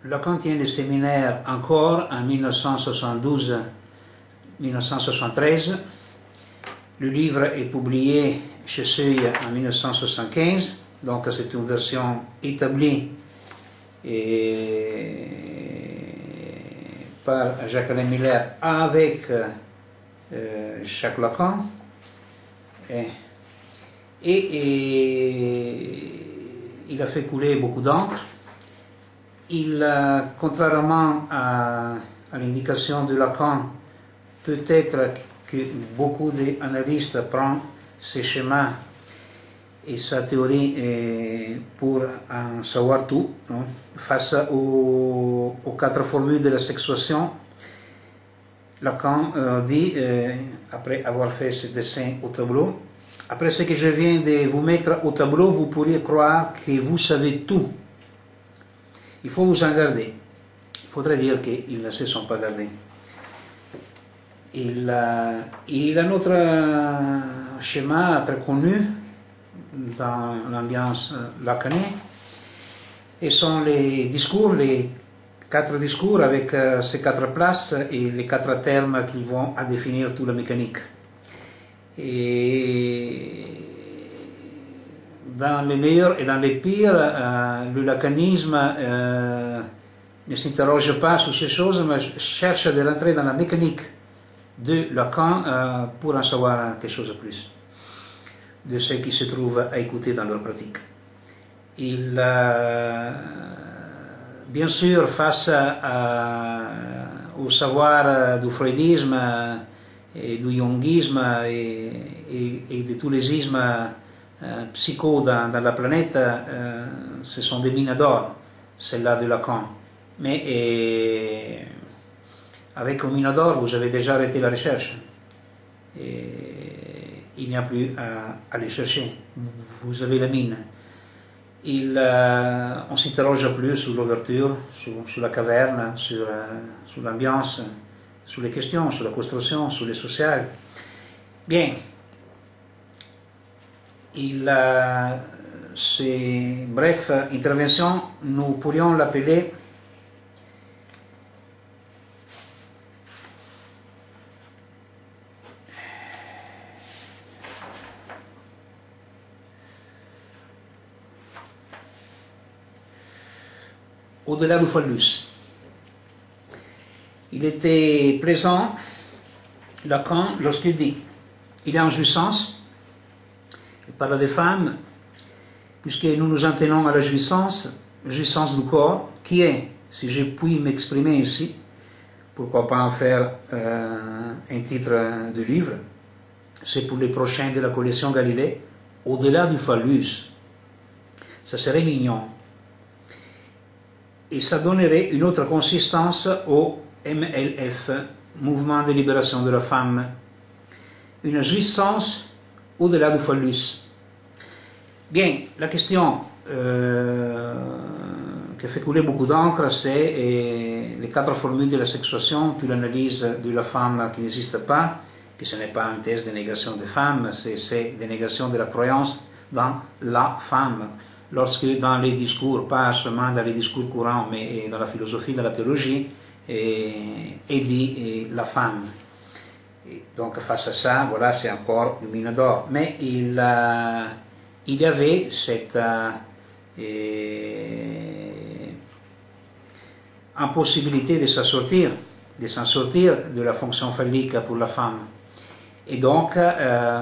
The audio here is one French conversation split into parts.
Lacan tient le séminaire encore en 1972-1973. Le livre est publié chez Seuil en 1975, donc c'est une version établie par Jacques-Alain Miller avec Jacques Lacan. Et il a fait couler beaucoup d'encre. Contrairement à l'indication de Lacan, peut-être que beaucoup d'analystes prennent ces schémas et sa théorie pour en savoir tout, non? Face aux 4 formules de la sexuation, Lacan dit, après avoir fait ce dessin au tableau, après ce que je viens de vous mettre au tableau, vous pourriez croire que vous savez tout. Il faut vous en garder. Il faudrait dire qu'ils ne se sont pas gardés. Il a un autre schéma très connu dans l'ambiance lacanienne, et sont les discours, les 4 discours avec ces 4 places et les 4 termes qui vont à définir toute la mécanique. Et dans les meilleurs et dans les pires, le lacanisme ne s'interroge pas sur ces choses, mais cherche de rentrer dans la mécanique de Lacan pour en savoir quelque chose de plus de ce qui se trouve à écouter dans leur pratique. Bien sûr, face au savoir du freudisme et du jungisme et de tous les ismes psycho dans la planète, ce sont des mines d'or, celles-là de Lacan. Mais avec une mine d'or, vous avez déjà arrêté la recherche. Il n'y a plus à aller chercher. Vous avez la mine. On ne s'interroge plus sur l'ouverture, sur la caverne, sur l'ambiance, sur les questions, sur la construction, sur les sociales. Bien. Ces brèves interventions, nous pourrions l'appeler au-delà du phallus. Il était présent, Lacan, lorsqu'il dit, il est en jouissance, il parle des femmes, puisque nous nous en tenons à la jouissance du corps, qui est, si je puis m'exprimer ici, pourquoi pas en faire un titre de livre, c'est pour les prochains de la collection Galilée, au-delà du phallus. Ça serait mignon. Et ça donnerait une autre consistance au MLF, Mouvement de libération de la femme. Une jouissance au-delà du phallus. Bien, la question qui fait couler beaucoup d'encre, c'est les 4 formules de la sexuation, puis l'analyse de la femme qui n'existe pas, que ce n'est pas une thèse de négation des femmes, c'est de négation de la croyance dans la femme. Lorsque dans les discours, pas seulement dans les discours courants, mais dans la philosophie, dans la théologie, est dit la femme. Et donc face à ça, voilà, c'est encore une mine d'or. Mais il y avait cette impossibilité de s'en sortir de la fonction phallique pour la femme. Et donc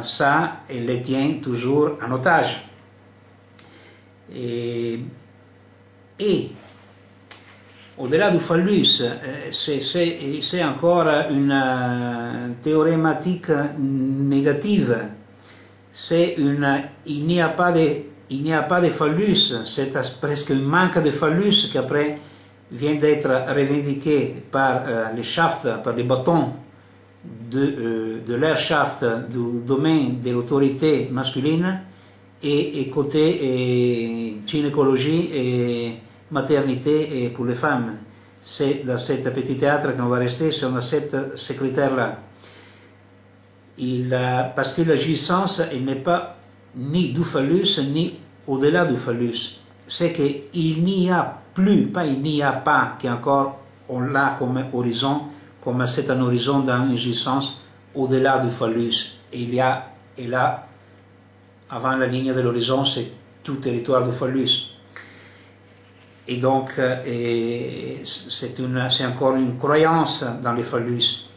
ça, elle les tient toujours en otage. Et au-delà du phallus, c'est encore une théorématique négative. Il n'y a pas de phallus, c'est presque un manque de phallus qui après vient d'être revendiqué par les shafts, par les bâtons de l'air-shaft du domaine de l'autorité masculine et côté gynécologie et maternité et pour les femmes. C'est dans cet petit théâtre qu'on va rester si on accepte ces critères-là. Parce que la jouissance, elle n'est pas ni du phallus ni au-delà du phallus. c'est qu'il n'y a plus, pas il n'y a pas, qui encore on l'a comme horizon, comme c'est un horizon dans une jouissance au-delà du phallus. Il y a, et là, avant la ligne de l'horizon, c'est tout territoire du phallus. Et donc, c'est encore une croyance dans les phallus.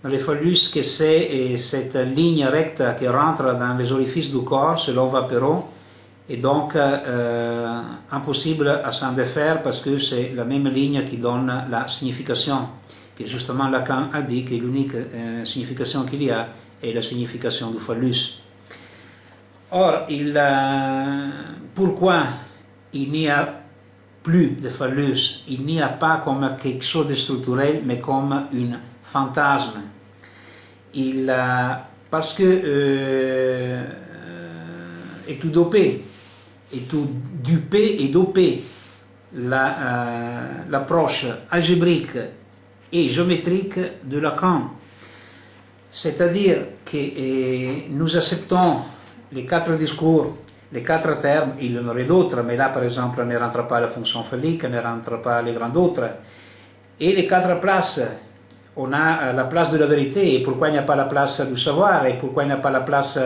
Dans les phallus, que c'est cette ligne recte qui rentre dans les orifices du corps, selon Vapereau, et donc impossible à s'en défaire parce que c'est la même ligne qui donne la signification, que justement Lacan a dit que l'unique signification qu'il y a est la signification du phallus. Or, pourquoi il n'y a plus de phallus, il n'y a pas comme quelque chose de structurel, mais comme un fantasme. Parce que est tout dopé, et tout dupé et dopé, l'approche algébrique et géométrique de Lacan. C'est-à-dire que nous acceptons les 4 discours, les 4 termes, il y en aurait d'autres, mais là par exemple ne rentre pas la fonction phallique, ne rentre pas les grands autres. Et les 4 places, on a la place de la vérité, et pourquoi il n'y a pas la place du savoir, et pourquoi il n'y a pas la place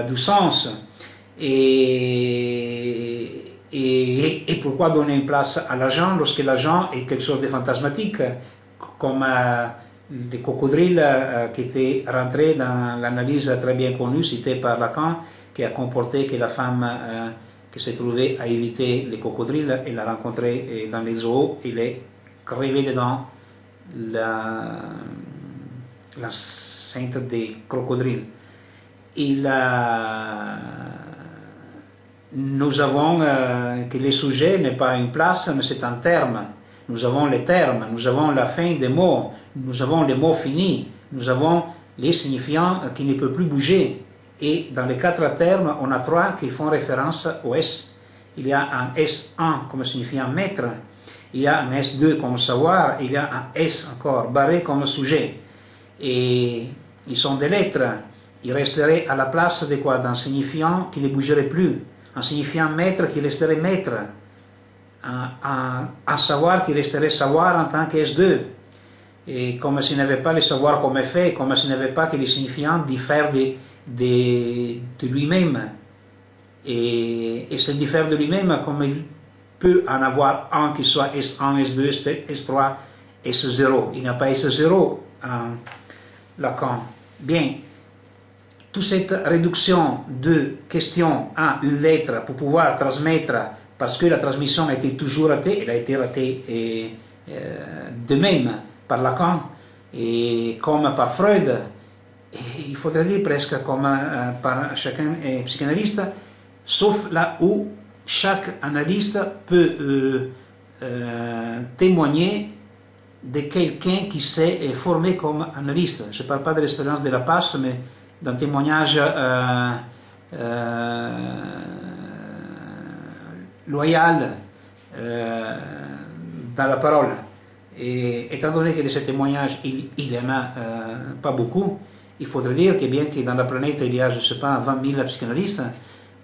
du sens, et pourquoi donner une place à l'agent lorsque l'agent est quelque chose de fantasmatique, comme les crocodiles qui étaient rentrés dans l'analyse très bien connue citée par Lacan, qui a comporté que la femme qui s'est trouvée à éviter les crocodiles, elle l'a rencontré dans les zoos, il est crevé dedans la sainte des crocodiles. Nous avons que le sujet n'est pas une place, mais c'est un terme. Nous avons les termes, nous avons la fin des mots, nous avons les mots finis, nous avons les signifiants qui ne peuvent plus bouger. Et dans les 4 termes, on a 3 qui font référence au S. Il y a un S1 comme signifiant maître, il y a un S2 comme savoir, il y a un S encore, barré comme sujet. Et ils sont des lettres. Ils resteraient à la place de quoi? D'un signifiant qui ne bougerait plus. Un signifiant maître qui resterait maître. Un savoir qui resterait savoir en tant que S2. Et comme s'il n'y avait pas le savoir comme effet, comme s'il n'y avait pas que les signifiants diffèrent de lui-même. Et s'il diffère de lui-même, comme il peut en avoir un qui soit S1, S2, S3, S0. Il n'y a pas S0 en Lacan. Bien, toute cette réduction de questions à une lettre pour pouvoir transmettre, parce que la transmission a été toujours ratée, elle a été ratée de même par Lacan et comme par Freud, et il faudrait dire presque comme par chacun psychanalyste, sauf là où chaque analyste peut témoigner de quelqu'un qui s'est formé comme analyste. Je ne parle pas de l'expérience de la passe, mais d'un témoignage loyal dans la parole. Et étant donné que de ces témoignages, il n'y en a pas beaucoup, il faudrait dire que bien que dans la planète il y a, je ne sais pas, 20 000 psychanalystes,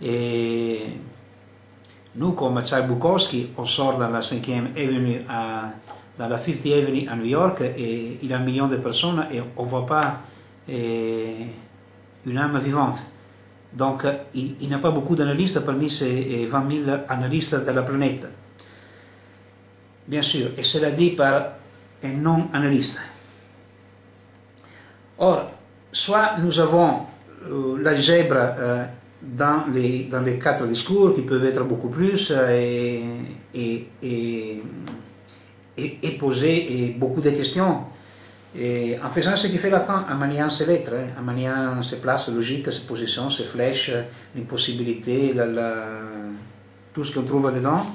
et nous, comme Charles Bukowski, on sort dans la 5e avenue, dans la 50th Avenue à New York, et il y a 1 million de personnes, et on ne voit pas une âme vivante. Donc, il n'y a pas beaucoup d'analystes parmi ces 20 000 analystes de la planète. Bien sûr, et cela dit par un non-analyste. Or, soit nous avons l'algèbre dans les 4 discours qui peuvent être beaucoup plus et poser beaucoup de questions. Et en faisant ce qu'il fait Lacan, en maniant ses lettres, en maniant ses places logiques, ses positions, ses flèches, l'impossibilité, tout ce qu'on trouve dedans,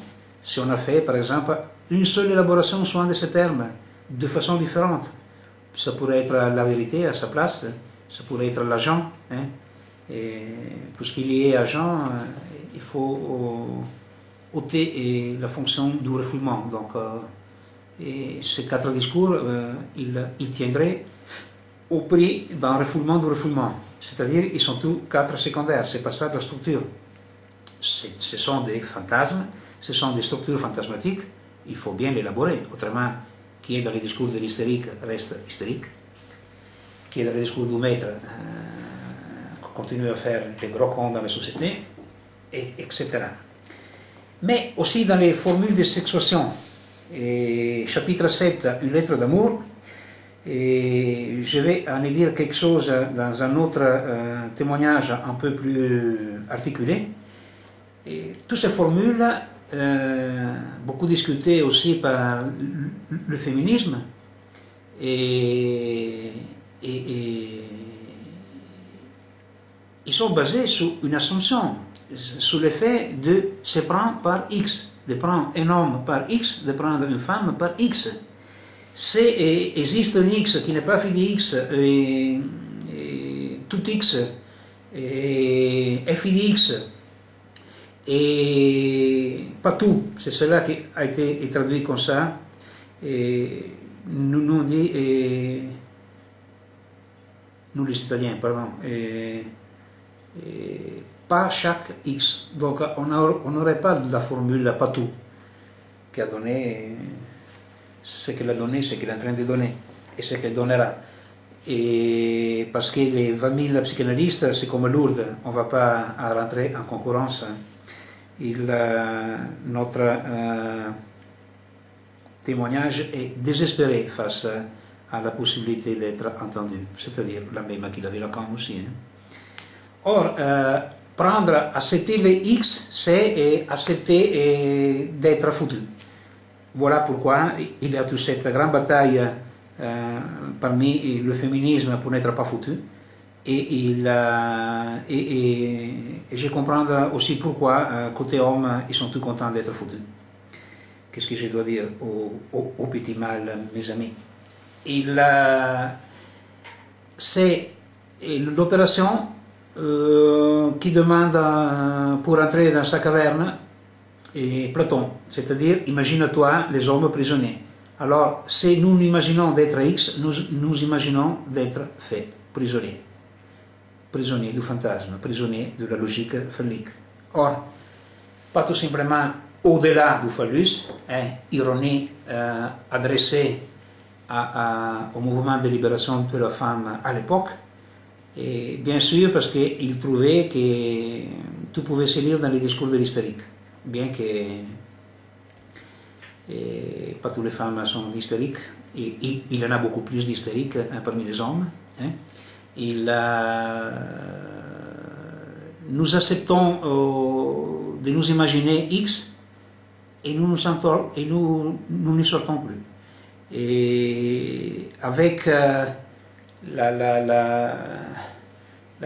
si on a fait par exemple une seule élaboration sur un de ces termes, de façon différente, ça pourrait être la vérité à sa place, ça pourrait être l'agent, et puisqu'il y est agent, il faut ôter la fonction du refoulement. Donc, et ces 4 discours, ils tiendraient au prix d'un refoulement du refoulement. C'est-à-dire, ils sont tous 4 secondaires, c'est pas ça la structure. ce sont des fantasmes, ce sont des structures fantasmatiques, il faut bien l'élaborer. Autrement, qui est dans les discours de l'hystérique reste hystérique, qui est dans les discours du maître continue à faire des gros cons dans la société, etc. Mais aussi dans les formules de sexuation. Et chapitre 7, une lettre d'amour, et je vais en dire quelque chose dans un autre témoignage un peu plus articulé. Et toutes ces formules, beaucoup discutées aussi par le féminisme, et ils sont basés sur une assumption, sur le fait de se prendre par X, de prendre un homme par X, de prendre une femme par X. Si existe un X qui n'est pas fait de X, et tout X est fait de X, et pas tout, c'est cela qui a été traduit comme ça, et nous dit, nous les Italiens, pardon, pas chaque X. Donc on n'aurait pas la formule pas tout qui a donné ce qu'elle a donné, ce qu'elle est en train de donner et ce qu'elle donnera. Et parce que les 20 000 psychanalystes, c'est comme Lourdes, on ne va pas rentrer en concurrence. Notre témoignage est désespéré face à la possibilité d'être entendu, c'est-à-dire la même qu'il avait Lacan aussi. Or, prendre, accepter les X, c'est accepter d'être foutu. Voilà pourquoi il y a toute cette grande bataille parmi le féminisme pour n'être pas foutu. Et je comprends aussi pourquoi, côté homme, ils sont tous contents d'être foutus. Qu'est-ce que je dois dire au petit mal, mes amis? C'est l'opération qui demande pour entrer dans sa caverne et Platon, c'est-à-dire imagine-toi les hommes prisonniers. Alors, si nous imaginons d'être X, nous imaginons d'être faits prisonniers. Prisonniers du fantasme, prisonniers de la logique phallique. Or, pas tout simplement au-delà du phallus, ironie adressée au mouvement de libération de la femme à l'époque, et bien sûr parce qu'il trouvait que tout pouvait se lire dans les discours de l'hystérique, bien que pas toutes les femmes sont hystériques, et il y en a beaucoup plus d'hystériques parmi les hommes. Nous acceptons de nous imaginer X et nous ne sortons plus. Et avec la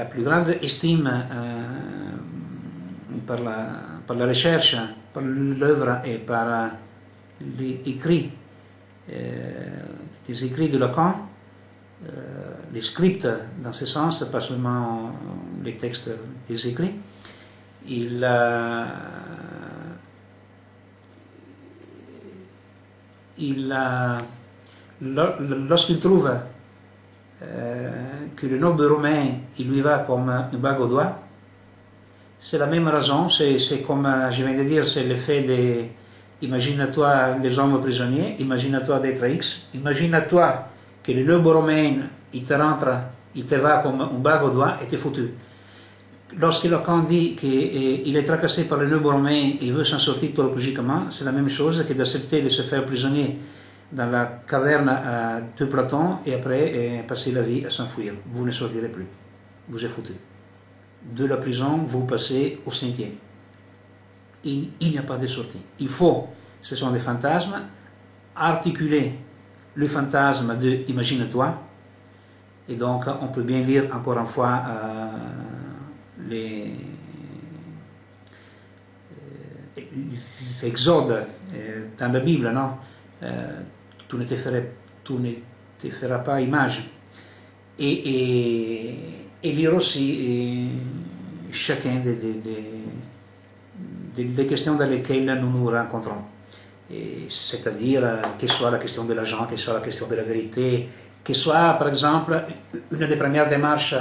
plus grande estime par la recherche, par l'œuvre et par les écrits de Lacan, les scripts dans ce sens, pas seulement les textes des écrits, lorsqu'il trouve que le noble romain il lui va comme une bague au doigt, c'est la même raison, c'est comme je viens de dire, c'est l'effet de imagine-toi les hommes prisonniers, imagine-toi d'être X, imagine-toi que le noble romain il te rentre, il te va comme une bague au doigt et t'es foutu. Lorsque Lacan dit qu'il est tracassé par le noble romain, il veut s'en sortir psychologiquement, c'est la même chose que d'accepter de se faire prisonnier dans la caverne de Platon et après passer la vie à s'enfuir. Vous ne sortirez plus, vous êtes foutu. De la prison, vous passez au sentier. Il n'y a pas de sortie. Il faut, ce sont des fantasmes, articuler le fantasme de imagine-toi, et donc on peut bien lire encore une fois l'Exode dans la Bible, non? Tu ne te feras pas image. Et lire aussi chacun des questions dans lesquelles nous nous rencontrons. C'est-à-dire que soit la question de l'argent, que soit la question de la vérité, que soit par exemple une des premières démarches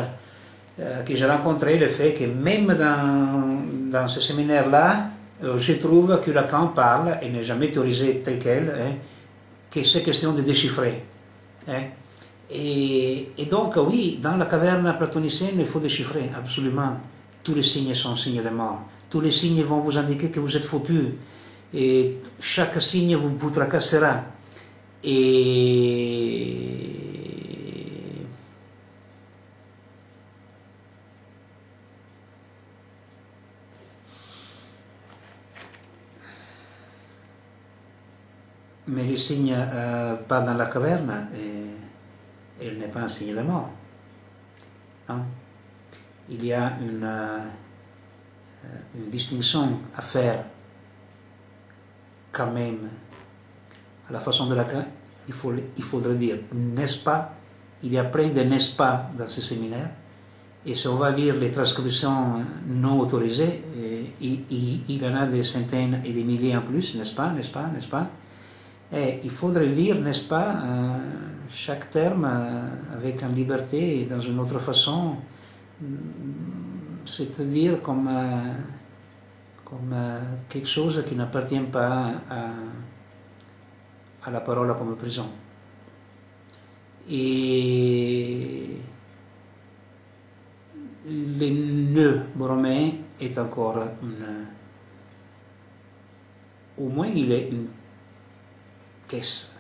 que j'ai rencontrées, le fait que même dans dans ce séminaire-là, je trouve que Lacan parle, et n'est jamais autorisé tel quel, que c'est question de déchiffrer. Et donc, oui, dans la caverne platonicienne, il faut déchiffrer, absolument. Tous les signes sont signes de mort. Tous les signes vont vous indiquer que vous êtes foutu. Et chaque signe vous tracassera. Et mais les signes pas dans la caverne, il n'est pas un signe de mort. Hein? Il y a une distinction à faire quand même à la façon de Lacan. Il faudrait dire n'est-ce pas. Il y a plein de n'est-ce pas dans ce séminaire. Et si on va lire les transcriptions non autorisées, il y en a des centaines et des milliers en plus, n'est-ce pas, n'est-ce pas, n'est-ce pas. Et il faudrait lire, n'est-ce pas, chaque terme avec une liberté et dans une autre façon, c'est-à-dire comme quelque chose qui n'appartient pas à la parole comme prison. Et le nœud romain est encore au moins il est une caisse,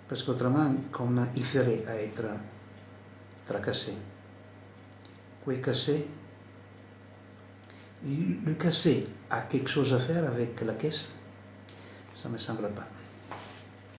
parce qu'autrement, comme il ferait à être tracassé. Quel cassé, le cassé a quelque chose à faire avec la caisse, ça ne me semble pas.